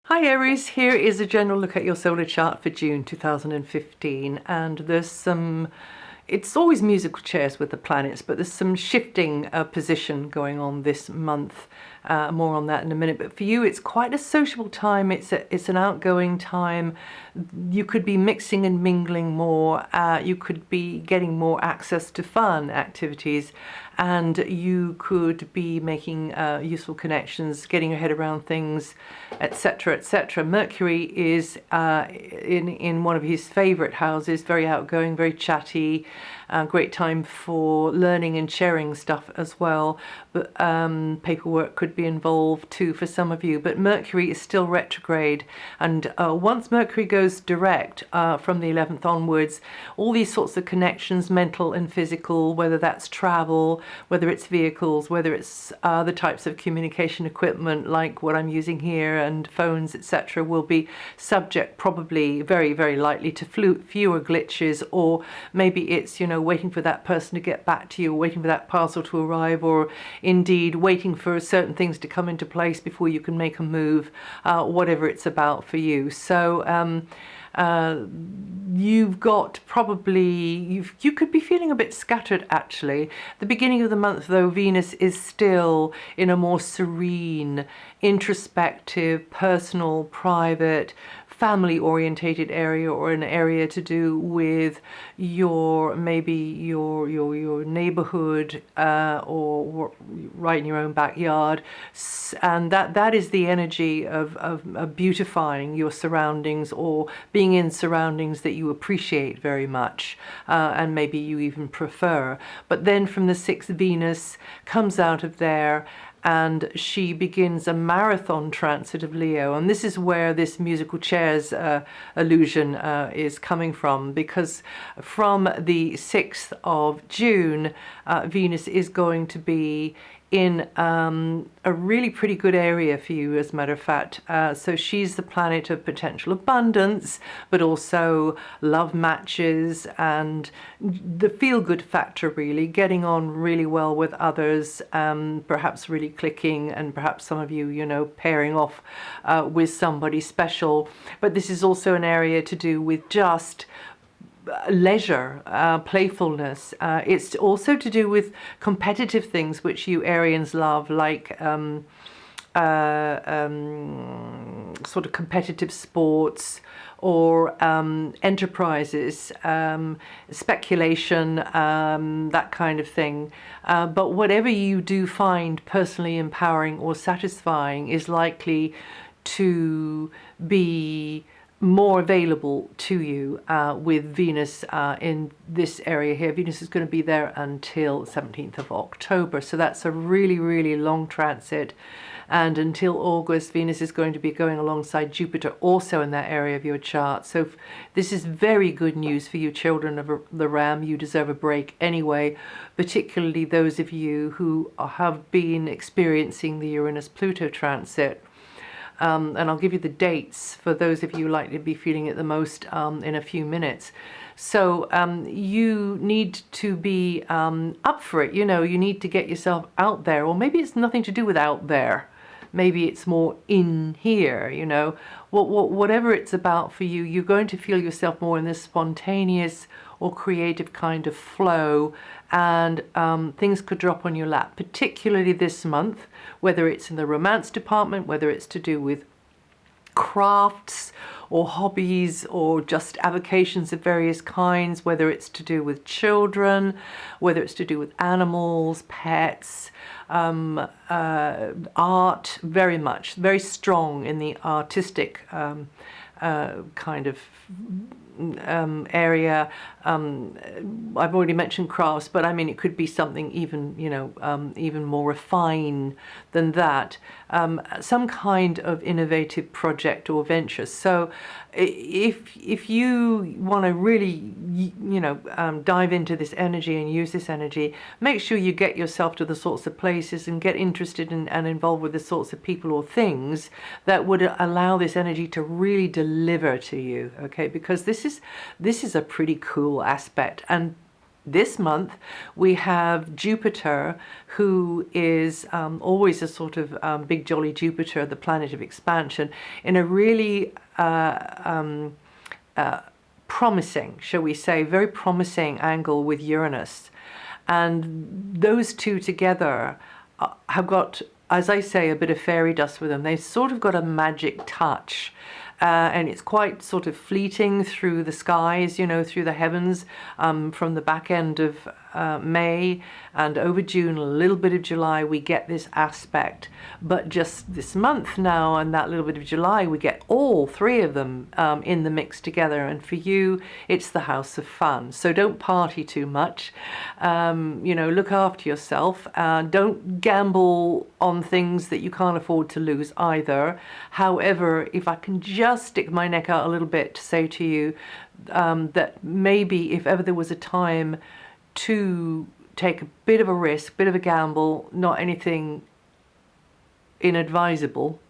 Hi Aries, here is a general look at your solar chart for June 2015, and it's always musical chairs with the planets, but there's some shifting position going on this month. More on that in a minute, but for you it's quite a sociable time. It's an outgoing time. You could be mixing and mingling more. You could be getting more access to fun activities, and you could be making useful connections, getting your head around things, etc., etc. Mercury is in one of his favorite houses, very outgoing, very chatty, great time for learning and sharing stuff as well. But paperwork could be involved too for some of you. But Mercury is still retrograde, and once Mercury goes direct from the 11th onwards, all these sorts of connections, mental and physical, whether that's travel, whether it's vehicles, whether it's the types of communication equipment like what I'm using here and phones, etc., will be subject probably very, very likely to fewer glitches, or maybe it's, waiting for that person to get back to you, waiting for that parcel to arrive, or indeed waiting for certain things to come into place before you can make a move, whatever it's about for you. So you've got you could be feeling a bit scattered actually. The beginning of the month though, Venus is still in a more serene, introspective, personal, private, family orientated area, or an area to do with maybe your neighborhood, or right in your own backyard, and that is the energy of beautifying your surroundings, or being in surroundings that you appreciate very much, and maybe you even prefer. But then from the 6th, Venus comes out of there and she begins a marathon transit of Leo. And this is where this musical chairs illusion is coming from, because from the 6th of June, Venus is going to be in a really pretty good area for you, as a matter of fact. So she's the planet of potential abundance, but also love matches and the feel-good factor, really, getting on really well with others, perhaps really clicking, and perhaps some of you, pairing off with somebody special. But this is also an area to do with just leisure, playfulness. It's also to do with competitive things which you Arians love, like sort of competitive sports, or enterprises, speculation, that kind of thing. But whatever you do find personally empowering or satisfying is likely to be more available to you with Venus in this area here. Venus is going to be there until 17th of October, so that's a really, really long transit. And until August, Venus is going to be going alongside Jupiter, also in that area of your chart. So this is very good news for you children of the Ram. You deserve a break anyway, particularly those of you who have been experiencing the Uranus-Pluto transit. And I'll give you the dates for those of you likely to be feeling it the most in a few minutes. So you need to be up for it. You need to get yourself out there, or maybe it's nothing to do with out there. Maybe it's more in here, whatever it's about for you. You're going to feel yourself more in this spontaneous or creative kind of flow, and things could drop on your lap, particularly this month, whether it's in the romance department, whether it's to do with crafts or hobbies, or just avocations of various kinds, whether it's to do with children, whether it's to do with animals, pets, art, very strong in the artistic kind of area. I've already mentioned crafts, but I mean it could be something even even more refined than that, some kind of innovative project or venture. So if you want to really dive into this energy and use this energy, make sure you get yourself to the sorts of places and get interested in and involved with the sorts of people or things that would allow this energy to really deliver to you, okay? Because this is a pretty cool aspect, and This month, we have Jupiter, who is always a sort of big jolly Jupiter, the planet of expansion, in a really promising, shall we say, very promising angle with Uranus. And those two together have got, as I say, a bit of fairy dust with them. They've sort of got a magic touch. And it's quite sort of fleeting through the skies, you know, through the heavens, from the back end of May and over June, a little bit of July, we get this aspect. But just this month now and that little bit of July, we get all three of them in the mix together. And for you, it's the house of fun. So don't party too much. You know, look after yourself. Don't gamble on things that you can't afford to lose either. However, if I can just stick my neck out a little bit to say to you that maybe if ever there was a time to take a bit of a risk, bit of a gamble, not anything inadvisable,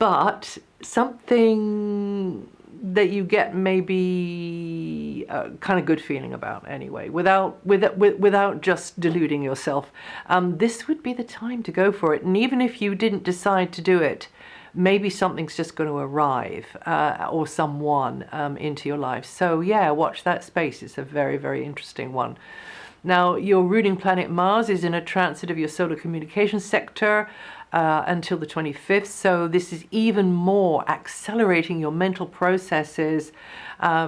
but something that you get maybe a kind of good feeling about anyway, without just deluding yourself. This would be the time to go for it. And even if you didn't decide to do it, maybe something's just going to arrive, or someone into your life. So yeah, watch that space. It's a very, very interesting one. Now, your ruling planet Mars is in a transit of your solar communication sector until the 25th. So this is even more accelerating your mental processes,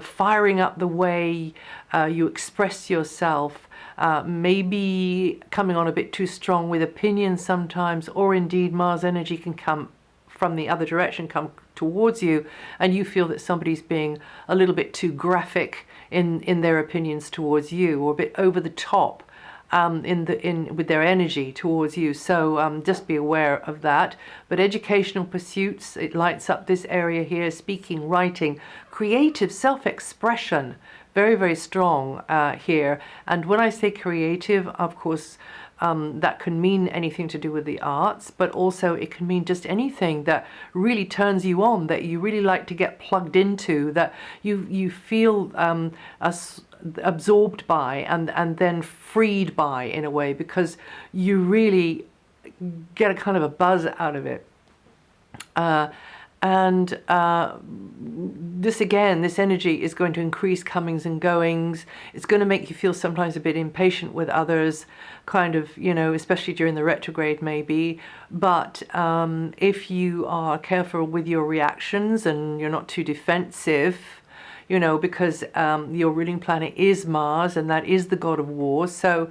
firing up the way you express yourself, maybe coming on a bit too strong with opinions sometimes, or indeed Mars energy can come from the other direction, come towards you, and you feel that somebody's being a little bit too graphic in their opinions towards you, or a bit over the top with their energy towards you. So just be aware of that. But educational pursuits, it lights up this area here: speaking, writing, creative self-expression, very, very strong here. And when I say creative, of course, that can mean anything to do with the arts, but also it can mean just anything that really turns you on, that you really like to get plugged into, that you feel absorbed by and then freed by, in a way, because you really get a kind of a buzz out of it. And this again, this energy is going to increase comings and goings. It's going to make you feel sometimes a bit impatient with others, kind of, you know, especially during the retrograde maybe. But if you are careful with your reactions and you're not too defensive, you know, because your ruling planet is Mars, and that is the god of war. So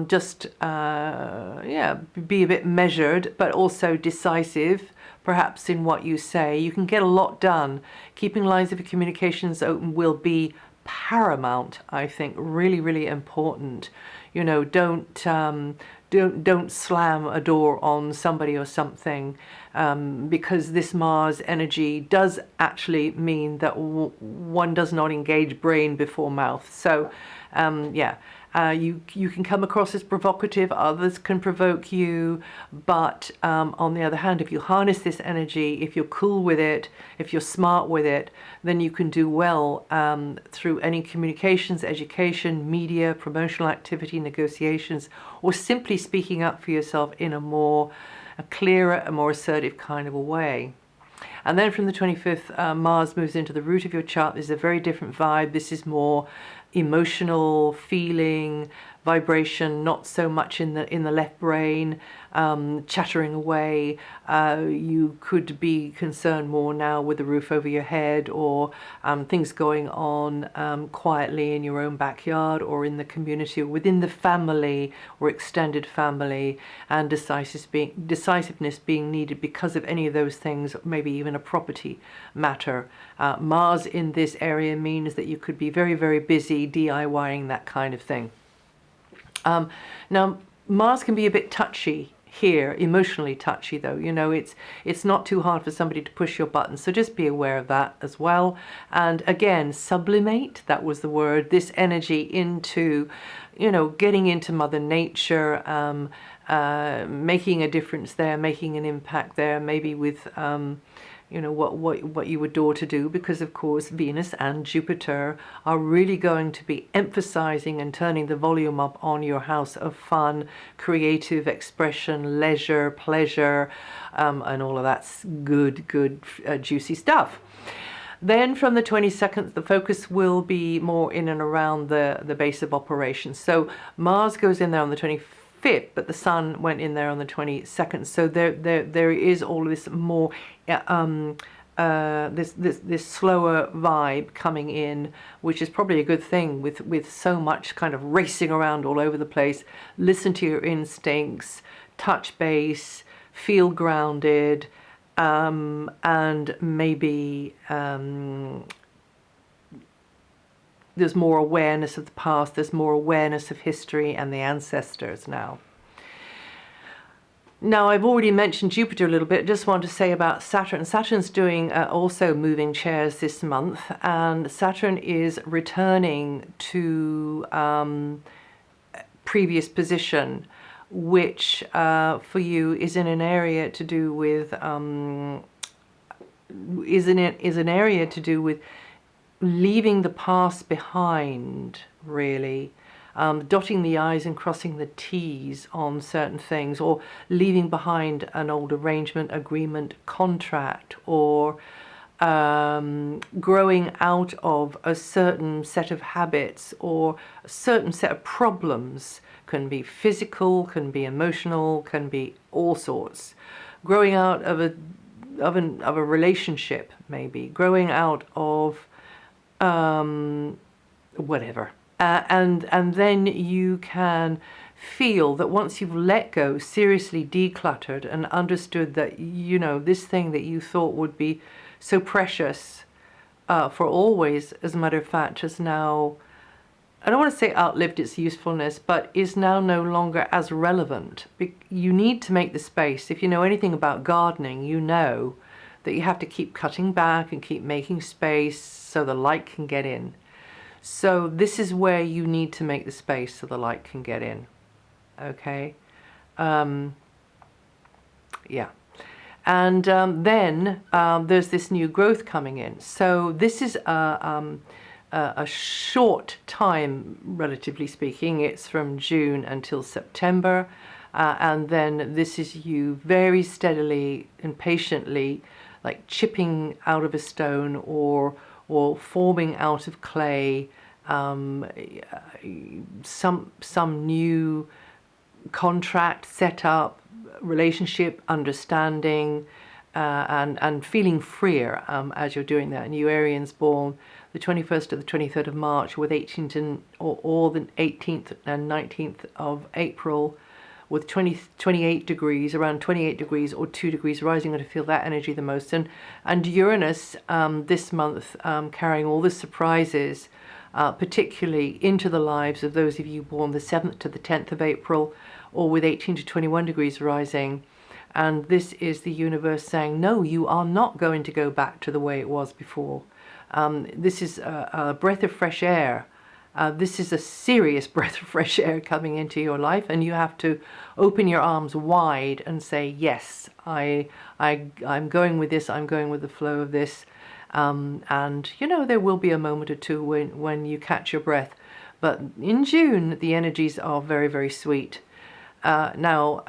just, yeah, be a bit measured, but also decisive, perhaps, in what you say. You can get a lot done. Keeping lines of communications open will be paramount, I think, really, really important. You know, don't slam a door on somebody or something, because this Mars energy does actually mean that one does not engage brain before mouth. So, yeah. You can come across as provocative, others can provoke you, but on the other hand, if you harness this energy, if you're cool with it, if you're smart with it, then you can do well through any communications, education, media, promotional activity, negotiations, or simply speaking up for yourself in a clearer, a more assertive kind of a way. And then from the 25th, Mars moves into the root of your chart. This is a very different vibe. This is more emotional, feeling, vibration, not so much in the left brain, chattering away. You could be concerned more now with the roof over your head, or things going on quietly in your own backyard, or in the community, or within the family or extended family, and decisiveness being needed because of any of those things, maybe even a property matter. Mars in this area means that you could be very, very busy DIYing that kind of thing. Now, Mars can be a bit touchy here, emotionally touchy though. You know, it's not too hard for somebody to push your buttons, so just be aware of that as well. And again, sublimate, that was the word, this energy into, you know, getting into Mother Nature, making a difference there, making an impact there, maybe with you know, what you adore to do, because of course Venus and Jupiter are really going to be emphasizing and turning the volume up on your house of fun, creative expression, leisure, pleasure, and all of that's good, juicy stuff. Then from the 22nd, the focus will be more in and around the base of operations. So Mars goes in there on the 25th, but the Sun went in there on the 22nd. So there is all this more this slower vibe coming in, which is probably a good thing with so much kind of racing around all over the place. Listen to your instincts, touch base, feel grounded. And maybe there's more awareness of the past, there's more awareness of history and the ancestors now. Now, I've already mentioned Jupiter a little bit. Just want to say about Saturn. Saturn's doing also moving chairs this month, and Saturn is returning to previous position, which for you is in an area to do with leaving the past behind, really. Dotting the I's and crossing the T's on certain things, or leaving behind an old arrangement, agreement, contract, or growing out of a certain set of habits or a certain set of problems. Can be physical, can be emotional, can be all sorts. Growing out of a relationship, maybe growing out of whatever. And then you can feel that once you've let go, seriously decluttered, and understood that, you know, this thing that you thought would be so precious for always, as a matter of fact, has now, I don't want to say outlived its usefulness, but is now no longer as relevant. You need to make the space. If you know anything about gardening, you know that you have to keep cutting back and keep making space so the light can get in. So this is where you need to make the space so the light can get in. Okay? Yeah. And then there's this new growth coming in. So this is a short time, relatively speaking. It's from June until September. And then this is you very steadily and patiently, like chipping out of a stone or forming out of clay, some new contract set up, relationship, understanding, and feeling freer as you're doing that. And you Arians born the 21st to the 23rd of March with 18th or the 18th and 19th of April with 28 degrees, around 28 degrees or 2 degrees rising, going to feel that energy the most. And Uranus this month carrying all the surprises, particularly into the lives of those of you born the 7th to the 10th of April, or with 18 to 21 degrees rising. And this is the universe saying, no, you are not going to go back to the way it was before. This is a breath of fresh air. This is a serious breath of fresh air coming into your life, and you have to open your arms wide and say, yes, I'm going with this, I'm going with the flow of this. And, you know, there will be a moment or two when you catch your breath. But in June, the energies are very, very sweet. Now,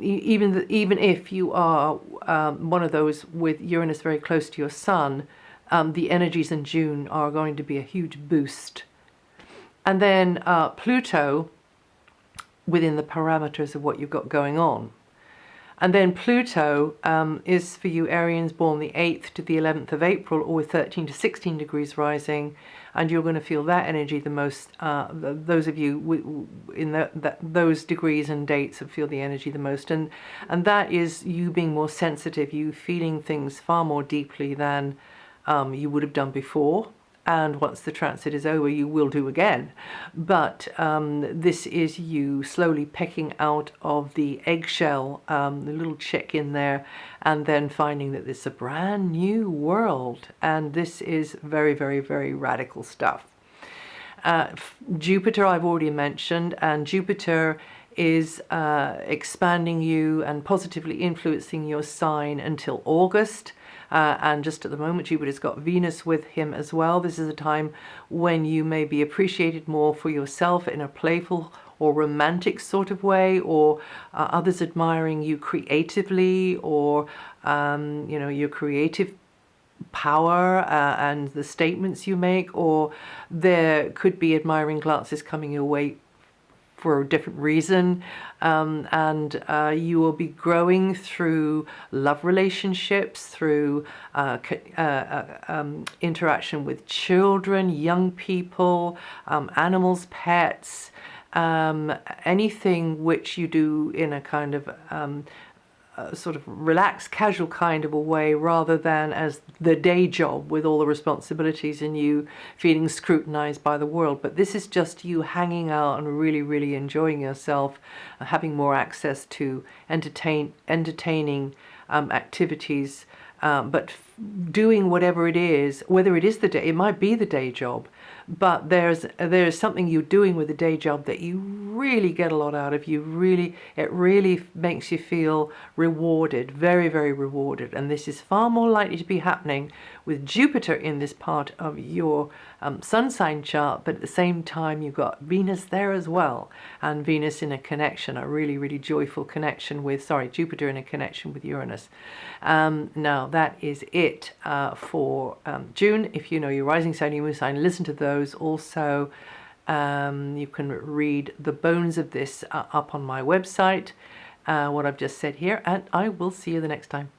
even if you are one of those with Uranus very close to your Sun, the energies in June are going to be a huge boost. And then Pluto within the parameters of what you've got going on. And then Pluto is for you Arians born the 8th to the 11th of April, or with 13 to 16 degrees rising. And you're going to feel that energy the most. Those of you in those degrees and dates feel the energy the most. And that is you being more sensitive, you feeling things far more deeply than you would have done before. And once the transit is over, you will do again. But this is you slowly pecking out of the eggshell, the little chick in there, and then finding that it's a brand new world. And this is very, very, very radical stuff. Jupiter, I've already mentioned, and Jupiter is expanding you and positively influencing your sign until August. and just at the moment Jupiter's got Venus with him as well. This is a time when you may be appreciated more for yourself in a playful or romantic sort of way, or others admiring you creatively, or your creative power and the statements you make, or there could be admiring glances coming your way for a different reason, and you will be growing through love relationships, through interaction with children, young people, animals, pets, anything which you do in a kind of sort of relaxed, casual kind of a way, rather than as the day job with all the responsibilities and you feeling scrutinized by the world. But this is just you hanging out and really, really enjoying yourself, having more access to entertaining activities, but doing whatever it is, whether it is it might be the day job, but there's something you're doing with the day job that you really get a lot out of. It really makes you feel rewarded, very, very rewarded. And this is far more likely to be happening with Jupiter in this part of your sun sign chart, but at the same time you've got Venus there as well, and Venus in a connection, a really, really joyful connection with, Jupiter in a connection with Uranus. Now that is it for June. If you know your rising sign, your moon sign, listen to those. Also, you can read the bones of this up on my website, what I've just said here, and I will see you the next time.